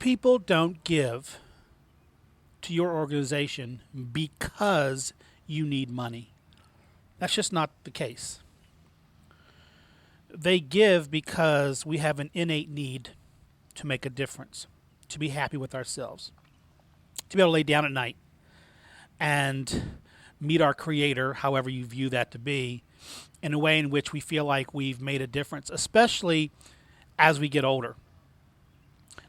people don't give to your organization because you need money. That's just not the case. They give because we have an innate need to make a difference, to be happy with ourselves, to be able to lay down at night and meet our Creator, however you view that to be, in a way in which we feel like we've made a difference, especially as we get older.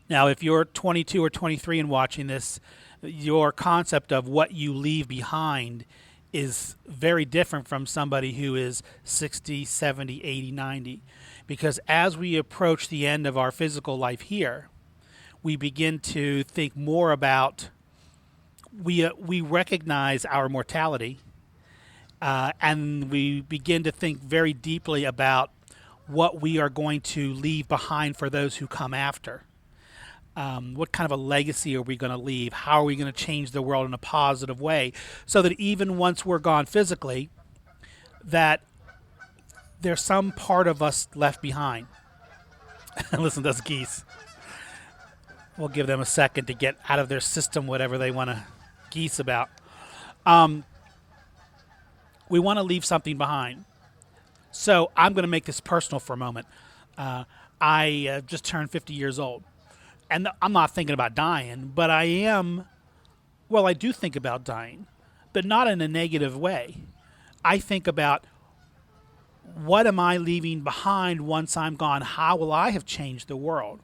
Now, if you're 22 or 23 and watching this, your concept of what you leave behind is very different from somebody who is 60, 70, 80, 90. Because as we approach the end of our physical life here, we begin to think more about, we recognize our mortality, and we begin to think very deeply about what we are going to leave behind for those who come after. What kind of a legacy are we going to leave? How are we going to change the world in a positive way so that even once we're gone physically, that there's some part of us left behind? Listen to those geese. We'll give them a second to get out of their system whatever they want to geese about. We want to leave something behind. So I'm going to make this personal for a moment. I just turned 50 years old. And I'm not thinking about dying, but I do think about dying, but not in a negative way. I think about, what am I leaving behind once I'm gone? How will I have changed the world?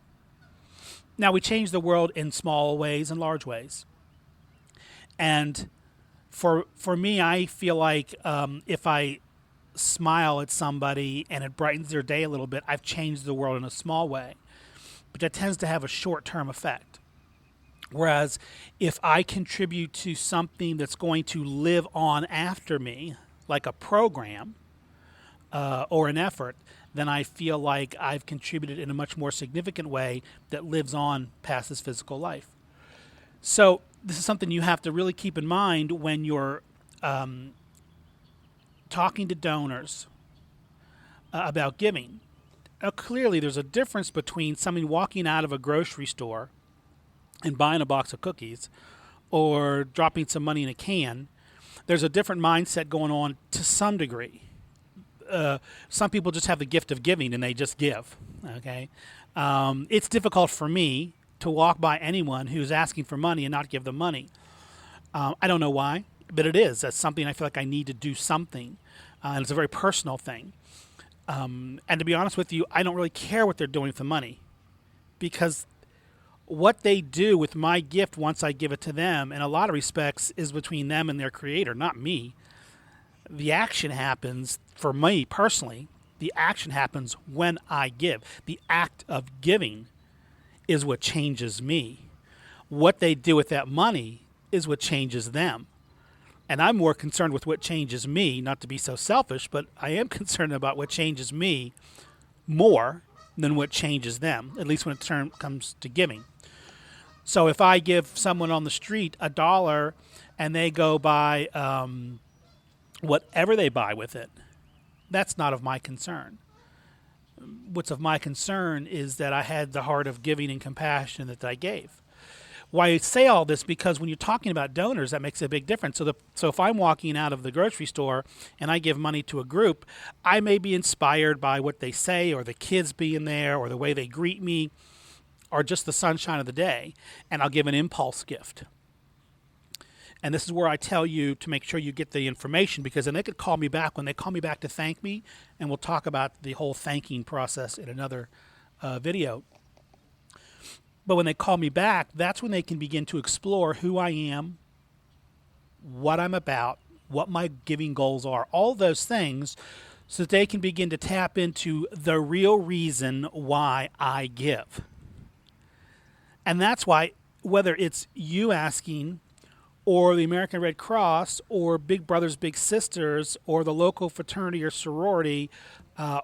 Now, we change the world in small ways and large ways. And for me, I feel like if I smile at somebody and it brightens their day a little bit, I've changed the world in a small way. But that tends to have a short-term effect. Whereas if I contribute to something that's going to live on after me, like a program or an effort, then I feel like I've contributed in a much more significant way that lives on past this physical life. So this is something you have to really keep in mind when you're talking to donors about giving. Now, clearly, there's a difference between somebody walking out of a grocery store and buying a box of cookies or dropping some money in a can. There's a different mindset going on to some degree. Some people just have the gift of giving and they just give. Okay, it's difficult for me to walk by anyone who's asking for money and not give them money. I don't know why, but it is. That's something I feel like I need to do something, and it's a very personal thing. And to be honest with you, I don't really care what they're doing with the money, because what they do with my gift once I give it to them, in a lot of respects, is between them and their Creator, not me. The action happens, for me personally, the action happens when I give. The act of giving is what changes me. What they do with that money is what changes them. And I'm more concerned with what changes me, not to be so selfish, but I am concerned about what changes me more than what changes them, at least when it comes to giving. So if I give someone on the street $1 and they go buy whatever they buy with it, that's not of my concern. What's of my concern is that I had the heart of giving and compassion that I gave. Why I say all this, because when you're talking about donors, that makes a big difference. So if I'm walking out of the grocery store and I give money to a group, I may be inspired by what they say, or the kids being there, or the way they greet me, or just the sunshine of the day, and I'll give an impulse gift. And this is where I tell you to make sure you get the information, because then they could call me back when they call me back to thank me, and we'll talk about the whole thanking process in another video. But when they call me back, that's when they can begin to explore who I am, what I'm about, what my giving goals are, all those things, so that they can begin to tap into the real reason why I give. And that's why, whether it's you asking, or the American Red Cross, or Big Brothers Big Sisters, or the local fraternity or sorority,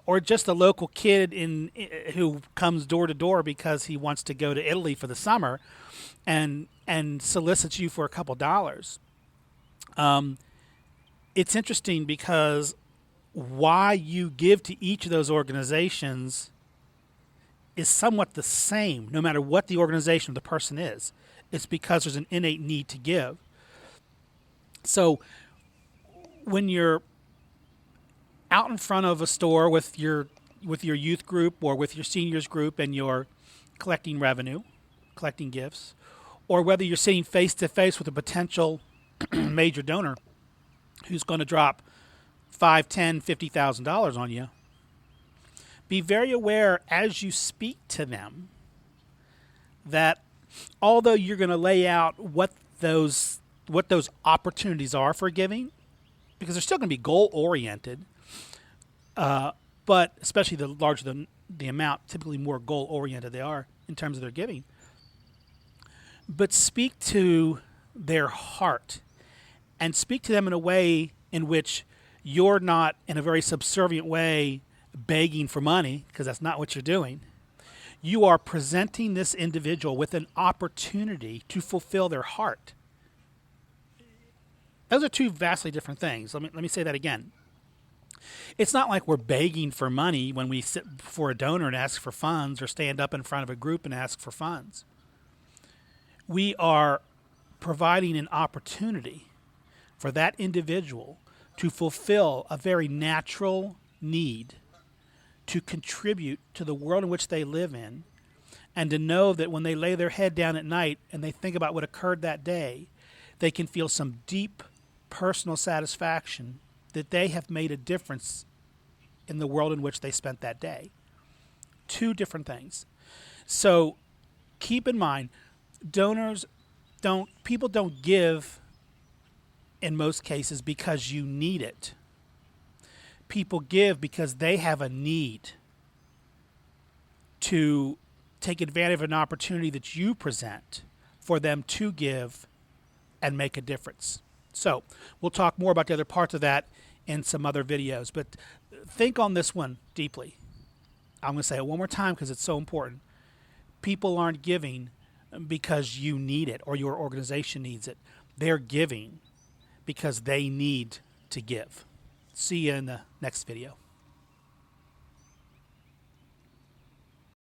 or just a local kid who comes door to door because he wants to go to Italy for the summer, and solicits you for a couple dollars. It's interesting because why you give to each of those organizations is somewhat the same no matter what the organization or the person is. It's because there's an innate need to give. So when you're out in front of a store with your youth group or with your seniors group and you're collecting revenue, collecting gifts, or whether you're sitting face to face with a potential major donor who's going to drop $5, $10, $50,000 on you, be very aware as you speak to them that although you're going to lay out what those opportunities are for giving, because they're still going to be goal oriented, but especially the larger the amount, typically more goal oriented they are in terms of their giving. But speak to their heart and speak to them in a way in which you're not in a very subservient way begging for money, because that's not what you're doing. You are presenting this individual with an opportunity to fulfill their heart. Those are two vastly different things. Let me say that again. It's not like we're begging for money when we sit before a donor and ask for funds or stand up in front of a group and ask for funds. We are providing an opportunity for that individual to fulfill a very natural need to contribute to the world in which they live in, and to know that when they lay their head down at night and they think about what occurred that day, they can feel some deep personal satisfaction that they have made a difference in the world in which they spent that day. Two different things. So keep in mind, people don't give in most cases because you need it. People give because they have a need to take advantage of an opportunity that you present for them to give and make a difference. So we'll talk more about the other parts of that in some other videos, but think on this one deeply. I'm going to say it one more time because it's so important. People aren't giving because you need it or your organization needs it. They're giving because they need to give. See you in the next video.